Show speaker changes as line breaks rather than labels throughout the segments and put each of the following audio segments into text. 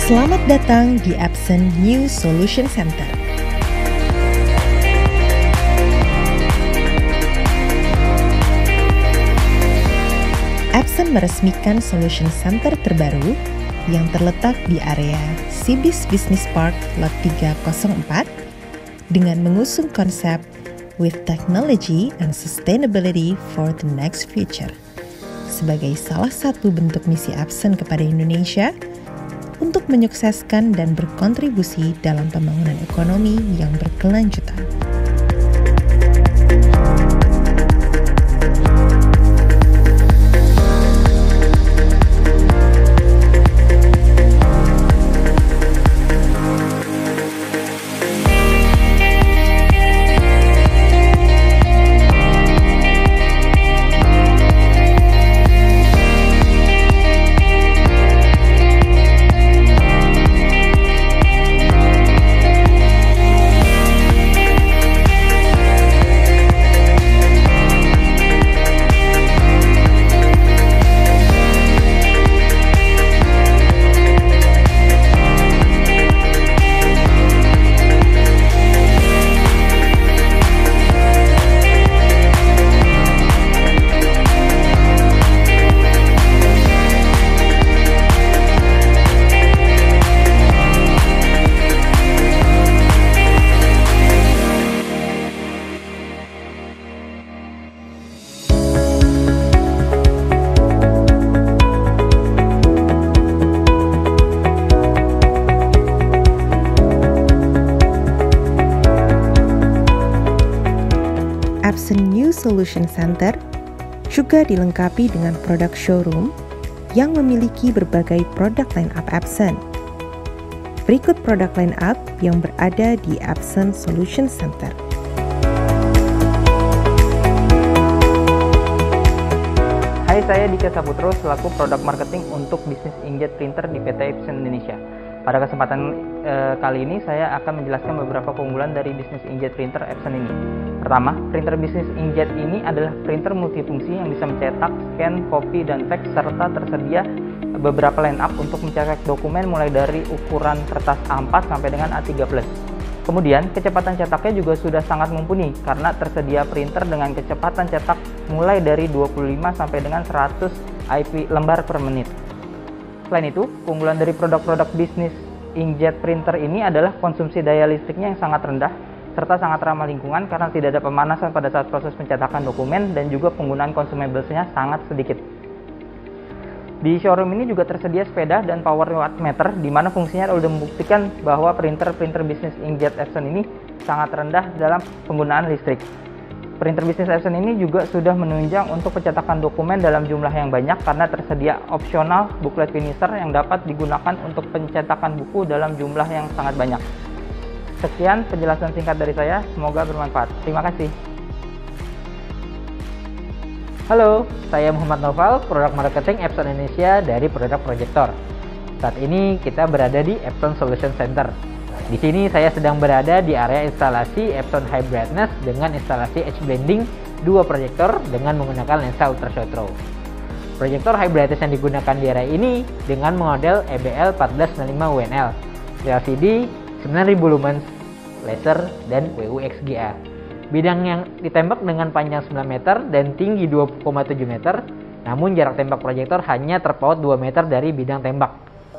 Selamat datang di Epson New Solution Center. Epson meresmikan Solution Center terbaru yang terletak di area Cibis Business Park Lot 304 dengan mengusung konsep With Technology and Sustainability for the Next Future sebagai salah satu bentuk misi Epson kepada Indonesia untuk menyukseskan dan berkontribusi dalam pembangunan ekonomi yang berkelanjutan. Epson New Solution Center juga dilengkapi dengan produk showroom yang memiliki berbagai produk line-up Epson. Berikut produk line-up yang berada di Epson Solution Center.
Hai, saya Dika Saputro selaku produk marketing untuk bisnis inkjet printer di PT Epson Indonesia. Pada kesempatan kali ini saya akan menjelaskan beberapa keunggulan dari bisnis inkjet printer Epson ini. Pertama, printer bisnis inkjet ini adalah printer multifungsi yang bisa mencetak, scan, copy, dan fax, serta tersedia beberapa line up untuk mencetak dokumen mulai dari ukuran kertas A4 sampai dengan A3+. Kemudian, kecepatan cetaknya juga sudah sangat mumpuni karena tersedia printer dengan kecepatan cetak mulai dari 25 sampai dengan 100 IP lembar per menit. Selain itu, keunggulan dari produk-produk bisnis inkjet printer ini adalah konsumsi daya listriknya yang sangat rendah serta sangat ramah lingkungan karena tidak ada pemanasan pada saat proses pencetakan dokumen dan juga penggunaan consumables-nya sangat sedikit. Di showroom ini juga tersedia sepeda dan power wattmeter di mana fungsinya sudah membuktikan bahwa printer bisnis inkjet Epson ini sangat rendah dalam penggunaan listrik. Printer bisnis Epson ini juga sudah menunjang untuk pencetakan dokumen dalam jumlah yang banyak karena tersedia opsional booklet finisher yang dapat digunakan untuk pencetakan buku dalam jumlah yang sangat banyak. Sekian penjelasan singkat dari saya, semoga bermanfaat. Terima kasih. Halo, saya Muhammad Noval, produk marketing Epson Indonesia dari produk Projector. Saat ini kita berada di Epson Solution Center. Di sini saya sedang berada di area instalasi Epson High Brightness dengan instalasi edge blending 2 proyektor dengan menggunakan lensa Ultra Short Throw. Proyektor High Brightness yang digunakan di area ini dengan model EBL 1465 WNL, LCD 9000 lumens, laser, dan WUXGA. Bidang yang ditembak dengan panjang 9 meter dan tinggi 2,7 meter, namun jarak tembak proyektor hanya terpaut 2 meter dari bidang tembak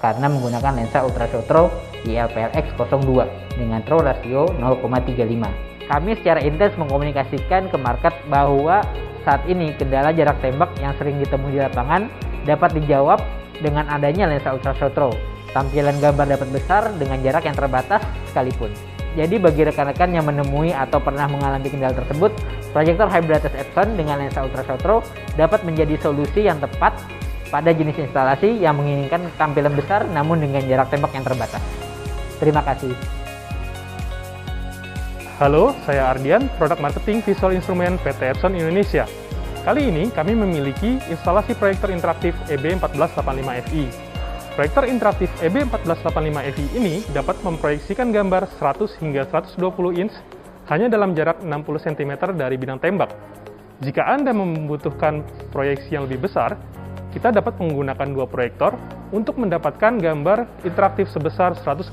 karena menggunakan lensa Ultra Short Throw ILPLX02 dengan throw rasio 0,35. Kami secara intens mengkomunikasikan ke market bahwa saat ini kendala jarak tembak yang sering ditemui di lapangan dapat dijawab dengan adanya lensa Ultra Short Throw. Tampilan gambar dapat besar dengan jarak yang terbatas sekalipun. Jadi bagi rekan-rekan yang menemui atau pernah mengalami kendala tersebut, proyektor High Brightness Epson dengan lensa Ultra Short Throw dapat menjadi solusi yang tepat pada jenis instalasi yang menginginkan tampilan besar namun dengan jarak tembak yang terbatas. Terima kasih.
Halo, saya Ardian, produk marketing visual instrument PT Epson Indonesia. Kali ini kami memiliki instalasi proyektor interaktif EB1485FI. Proyektor interaktif EB1485FI ini dapat memproyeksikan gambar 100 hingga 120 inch hanya dalam jarak 60 cm dari bidang tembak. Jika Anda membutuhkan proyeksi yang lebih besar, kita dapat menggunakan dua proyektor untuk mendapatkan gambar interaktif sebesar 155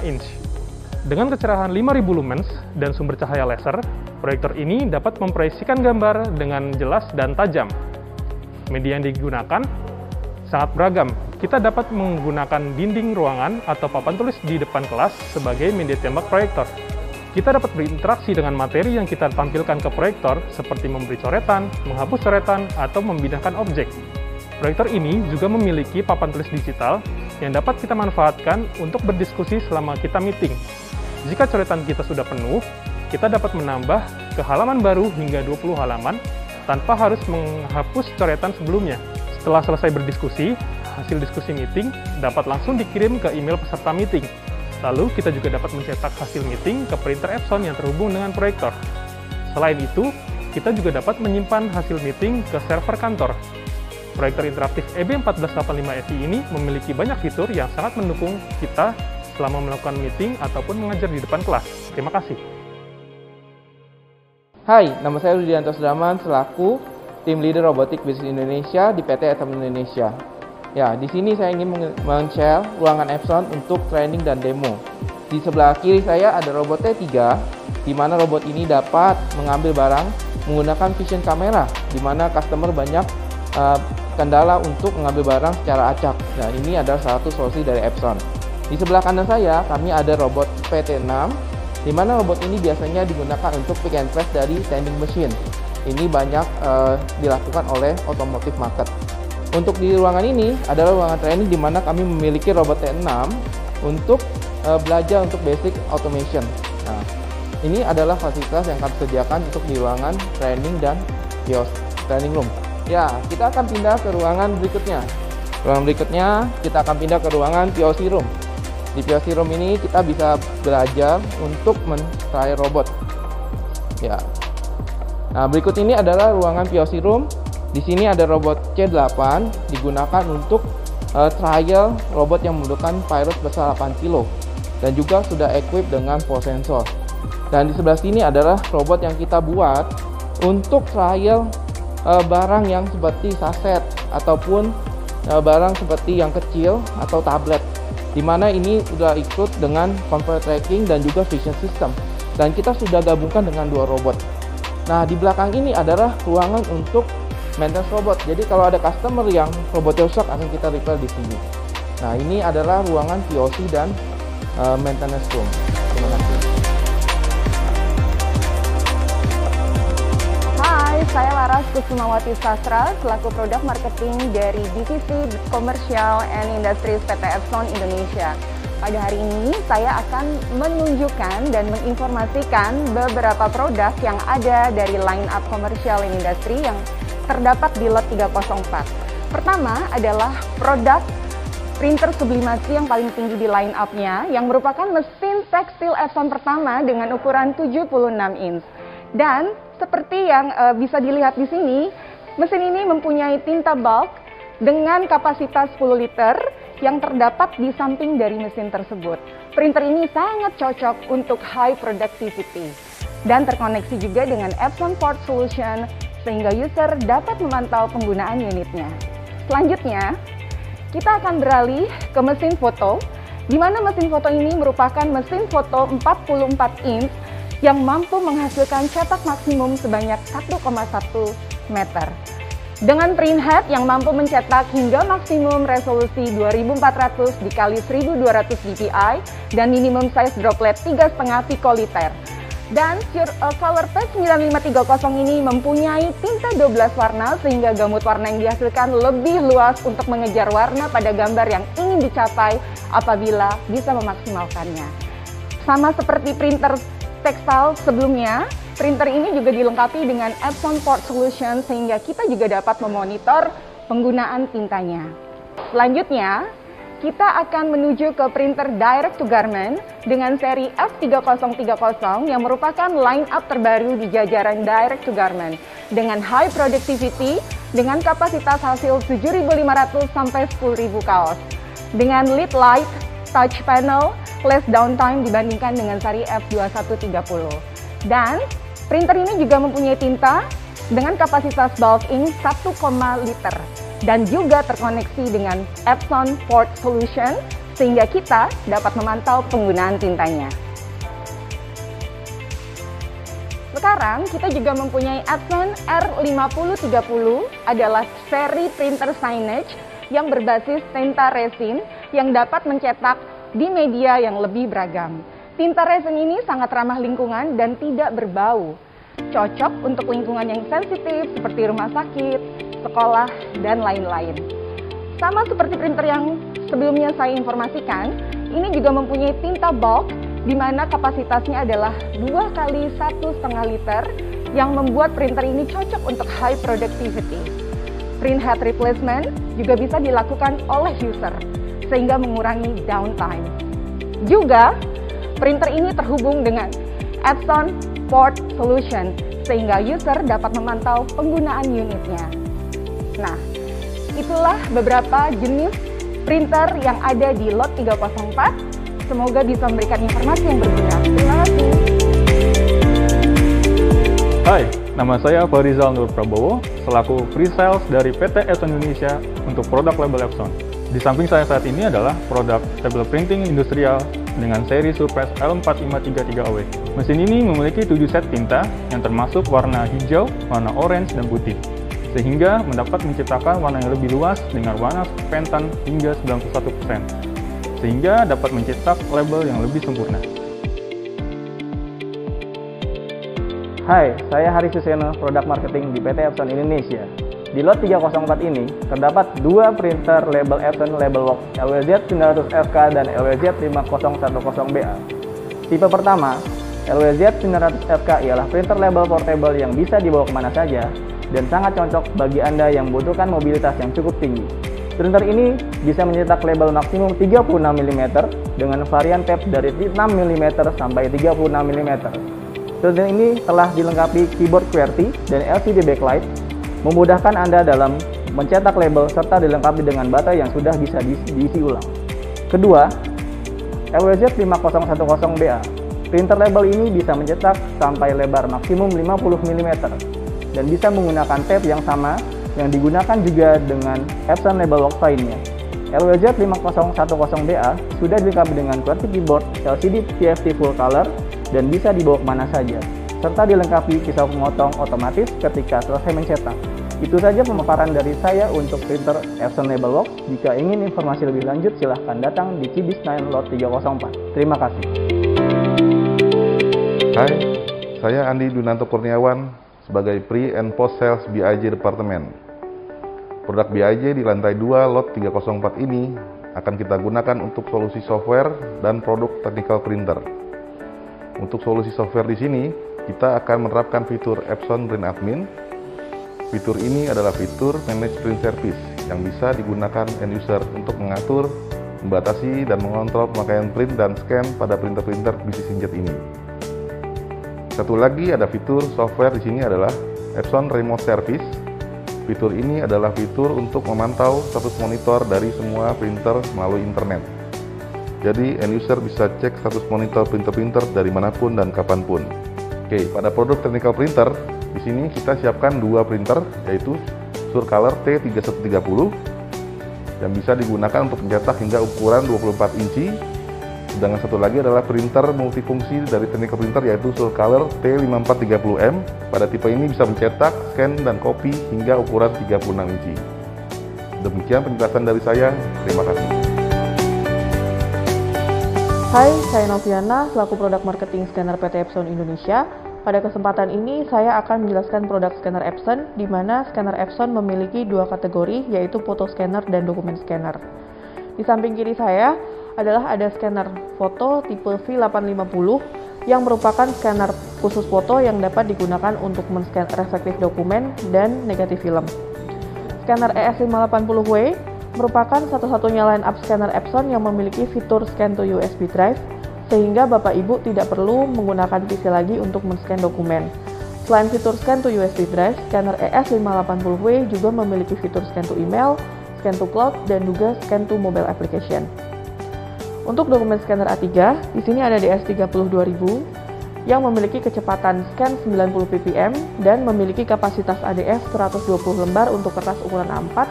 inch. Dengan kecerahan 5000 lumens dan sumber cahaya laser, proyektor ini dapat memproyeksikan gambar dengan jelas dan tajam. Media yang digunakan sangat beragam. Kita dapat menggunakan dinding ruangan atau papan tulis di depan kelas sebagai media tembak proyektor. Kita dapat berinteraksi dengan materi yang kita tampilkan ke proyektor seperti memberi coretan, menghapus coretan, atau memindahkan objek. Proyektor ini juga memiliki papan tulis digital yang dapat kita manfaatkan untuk berdiskusi selama kita meeting. Jika coretan kita sudah penuh, kita dapat menambah ke halaman baru hingga 20 halaman tanpa harus menghapus coretan sebelumnya. Setelah selesai berdiskusi, hasil diskusi meeting dapat langsung dikirim ke email peserta meeting. Lalu, kita juga dapat mencetak hasil meeting ke printer Epson yang terhubung dengan proyektor. Selain itu, kita juga dapat menyimpan hasil meeting ke server kantor. Proyektor interaktif EB1485FI ini memiliki banyak fitur yang sangat mendukung kita selama melakukan meeting ataupun mengajar di depan kelas. Terima kasih.
Hai, nama saya Rudianto Sudaman selaku Tim Leader Robotik Bisnis Indonesia di PT Epson Indonesia. Ya, di sini saya ingin men-share ruangan Epson untuk training dan demo. Di sebelah kiri saya ada robot T3, di mana robot ini dapat mengambil barang menggunakan vision kamera, di mana customer banyak kendala untuk mengambil barang secara acak. Nah, ini adalah satu solusi dari Epson. Di sebelah kanan saya, kami ada robot PT6, di mana robot ini biasanya digunakan untuk pick and place dari standing machine. Ini banyak dilakukan oleh otomotif market. Untuk di ruangan ini adalah ruangan training di mana kami memiliki robot T6 untuk belajar untuk basic automation. Nah, ini adalah fasilitas yang kami sediakan untuk di ruangan training dan kios training room. Ya, kita akan pindah ke ruangan berikutnya. Ruangan berikutnya kita akan pindah ke ruangan POC room. Di POC room ini kita bisa belajar untuk men-trial robot. Ya. Nah, berikut ini adalah ruangan POC room. Di sini ada robot C8 digunakan untuk trial robot yang membutuhkan payload besar 8 kg dan juga sudah equip dengan force sensor. Dan di sebelah sini adalah robot yang kita buat untuk trial barang yang seperti saset ataupun barang seperti yang kecil atau tablet, di mana ini sudah ikut dengan control tracking dan juga vision system, dan kita sudah gabungkan dengan dua robot. Nah, di belakang ini adalah ruangan untuk maintenance robot. Jadi kalau ada customer yang robotnya rusak akan kita repair di sini. Nah, ini adalah ruangan POC dan maintenance room. Terima kasih.
Hai, saya Laras Kusumawati Sastra selaku Produk Marketing dari Divisi Commercial and Industries PT Epson Indonesia. Pada hari ini saya akan menunjukkan dan menginformasikan beberapa produk yang ada dari line up Commercial and Industry yang terdapat di lot 304. Pertama adalah produk printer sublimasi yang paling tinggi di line up-nya, yang merupakan mesin tekstil Epson pertama dengan ukuran 76 inch. Dan seperti yang bisa dilihat di sini, mesin ini mempunyai tinta bulk dengan kapasitas 10 liter yang terdapat di samping dari mesin tersebut. Printer ini sangat cocok untuk high productivity dan terkoneksi juga dengan Epson Port Solution sehingga user dapat memantau penggunaan unitnya. Selanjutnya, kita akan beralih ke mesin foto, di mana mesin foto ini merupakan mesin foto 44 inch yang mampu menghasilkan cetak maksimum sebanyak 1,1 meter. Dengan print head yang mampu mencetak hingga maksimum resolusi 2400 dikali 1200 dpi dan minimum size droplet 3,5 pikoliter. Dan Color Pad 9530 ini mempunyai tinta 12 warna sehingga gamut warna yang dihasilkan lebih luas untuk mengejar warna pada gambar yang ingin dicapai apabila bisa memaksimalkannya. Sama seperti printer tekstil sebelumnya, printer ini juga dilengkapi dengan Epson Port Solution sehingga kita juga dapat memonitor penggunaan tintanya. Selanjutnya, kita akan menuju ke printer Direct to Garment dengan seri F3030 yang merupakan line up terbaru di jajaran Direct to Garment dengan high productivity dengan kapasitas hasil 7.500 sampai 10.000 kaos. Dengan lead light, touch panel, less downtime dibandingkan dengan seri F2130. Dan printer ini juga mempunyai tinta dengan kapasitas bulk ink 1, liter. dan juga terkoneksi dengan Epson Port Solution sehingga kita dapat memantau penggunaan tintanya. Sekarang kita juga mempunyai Epson R5030 adalah seri printer signage yang berbasis tinta resin yang dapat mencetak di media yang lebih beragam. Tinta resin ini sangat ramah lingkungan dan tidak berbau. Cocok untuk lingkungan yang sensitif seperti rumah sakit, sekolah, dan lain-lain. Sama seperti printer yang sebelumnya saya informasikan, ini juga mempunyai tinta bulk di mana kapasitasnya adalah 2 kali 1,5 liter yang membuat printer ini cocok untuk high productivity. Print head replacement juga bisa dilakukan oleh user sehingga mengurangi downtime. Juga, printer ini terhubung dengan Epson Port Solution sehingga user dapat memantau penggunaan unitnya. Nah, itulah beberapa jenis printer yang ada di lot 304. Semoga bisa memberikan informasi yang berguna. Terima kasih.
Hai, nama saya Farizal Nur Prabowo, selaku Pre-Sales dari PT Epson Indonesia untuk produk label Epson. Di samping saya saat ini adalah produk tablet printing industrial dengan seri Surprise L4533AW. Mesin ini memiliki 7 set tinta yang termasuk warna hijau, warna orange, dan putih, sehingga mendapat menciptakan warna yang lebih luas dengan warna spontan hingga 91%. Sehingga dapat mencetak label yang lebih sempurna.
Hai, saya Haris Suseno, produk marketing di PT Epson Indonesia. Di lot 304 ini terdapat 2 printer label Epson Label Works LWZ 900FK dan LWZ 5010BA. Tipe pertama, LWZ 900FK ialah printer label portable yang bisa dibawa kemana saja dan sangat cocok bagi Anda yang membutuhkan mobilitas yang cukup tinggi. Printer ini bisa mencetak label maksimum 36 mm dengan varian tab dari 6 mm sampai 36 mm. Printer ini telah dilengkapi keyboard QWERTY dan LCD backlight, memudahkan Anda dalam mencetak label serta dilengkapi dengan baterai yang sudah bisa diisi ulang. Kedua, LWZ 5010BA. Printer label ini bisa mencetak sampai lebar maksimum 50 mm dan bisa menggunakan tab yang sama yang digunakan juga dengan Epson Label Works lainnya. LWZ 5010BA sudah dilengkapi dengan QWERTY keyboard, LCD TFT full color, dan bisa dibawa kemana saja, serta dilengkapi pisau pemotong otomatis ketika selesai mencetak. Itu saja pemaparan dari saya untuk printer Epson Label Works. Jika ingin informasi lebih lanjut, silahkan datang di Cibis 9 lot 304. Terima kasih.
Hai, saya Andi Dunanto Kurniawan sebagai Pre and Post Sales BIJ Departemen. Produk BIJ di lantai 2 lot 304 ini akan kita gunakan untuk solusi software dan produk technical printer. Untuk solusi software di sini, kita akan menerapkan fitur Epson Print Admin. Fitur ini adalah fitur Manage Print Service yang bisa digunakan end user untuk mengatur, membatasi, dan mengontrol pemakaian print dan scan pada printer-printer bisnis inkjet ini. Satu lagi ada fitur software di sini adalah Epson Remote Service. Fitur ini adalah fitur untuk memantau status monitor dari semua printer melalui internet. Jadi end user bisa cek status monitor printer-printer dari manapun dan kapanpun. Oke, pada produk technical printer, di sini kita siapkan 2 printer, yaitu Surcolor T3130 yang bisa digunakan untuk mencetak hingga ukuran 24 inci. Sedangkan satu lagi adalah printer multifungsi dari technical printer yaitu Surcolor T5430M. Pada tipe ini bisa mencetak, scan, dan copy hingga ukuran 36 inci. Demikian penjelasan dari saya. Terima kasih.
Hai, saya Noviana, selaku produk marketing scanner PT Epson Indonesia. Pada kesempatan ini, saya akan menjelaskan produk scanner Epson, di mana scanner Epson memiliki 2 kategori, yaitu foto scanner dan dokumen scanner. Di samping kiri saya adalah ada scanner foto tipe V850 yang merupakan scanner khusus foto yang dapat digunakan untuk men-scan reflektif dokumen dan negatif film. Scanner ES580W merupakan satu-satunya line-up scanner Epson yang memiliki fitur scan to USB drive, sehingga Bapak Ibu tidak perlu menggunakan PC lagi untuk men-scan dokumen. Selain fitur scan to USB drive, scanner ES580W juga memiliki fitur scan to email, scan to cloud, dan juga scan to mobile application. Untuk dokumen scanner A3, di sini ada DS32000 yang memiliki kecepatan scan 90 ppm dan memiliki kapasitas ADF 120 lembar untuk kertas ukuran A4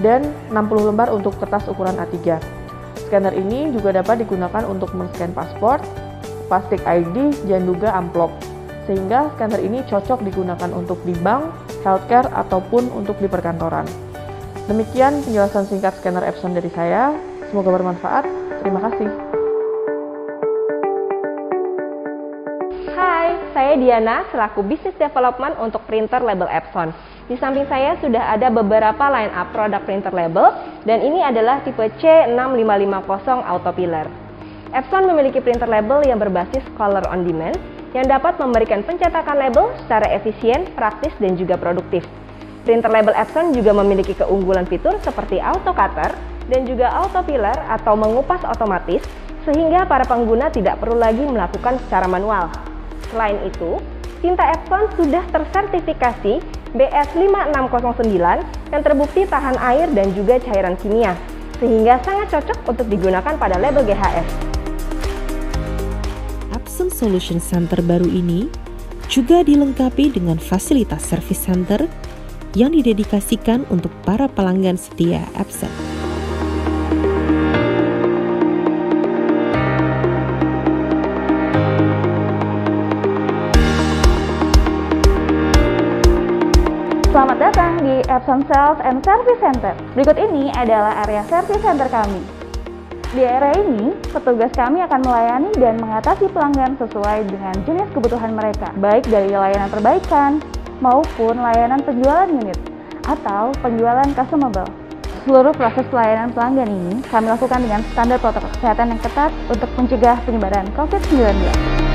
dan 60 lembar untuk kertas ukuran A3. Scanner ini juga dapat digunakan untuk men-scan paspor, plastik ID, dan juga amplop. Sehingga scanner ini cocok digunakan untuk di bank, healthcare, ataupun untuk di perkantoran. Demikian penjelasan singkat scanner Epson dari saya. Semoga bermanfaat. Terima kasih.
Hai, saya Diana selaku Business Development untuk printer label Epson. Di samping saya sudah ada beberapa line up produk printer label dan ini adalah tipe C6550 Autopillar. Epson memiliki printer label yang berbasis color on demand yang dapat memberikan pencetakan label secara efisien, praktis, dan juga produktif. Printer label Epson juga memiliki keunggulan fitur seperti auto cutter dan juga autopillar atau mengupas otomatis sehingga para pengguna tidak perlu lagi melakukan secara manual. Selain itu, tinta Epson sudah tersertifikasi BS5609 yang terbukti tahan air dan juga cairan kimia sehingga sangat cocok untuk digunakan pada label GHS.
Epson Solution Center baru ini juga dilengkapi dengan fasilitas service center yang didedikasikan untuk para pelanggan setia Epson.
Selamat datang di Epson Sales and Service Center. Berikut ini adalah area service center kami. Di area ini, petugas kami akan melayani dan mengatasi pelanggan sesuai dengan jenis kebutuhan mereka, baik dari layanan perbaikan maupun layanan penjualan unit atau penjualan consumable. Seluruh proses pelayanan pelanggan ini kami lakukan dengan standar protokol kesehatan yang ketat untuk mencegah penyebaran COVID-19.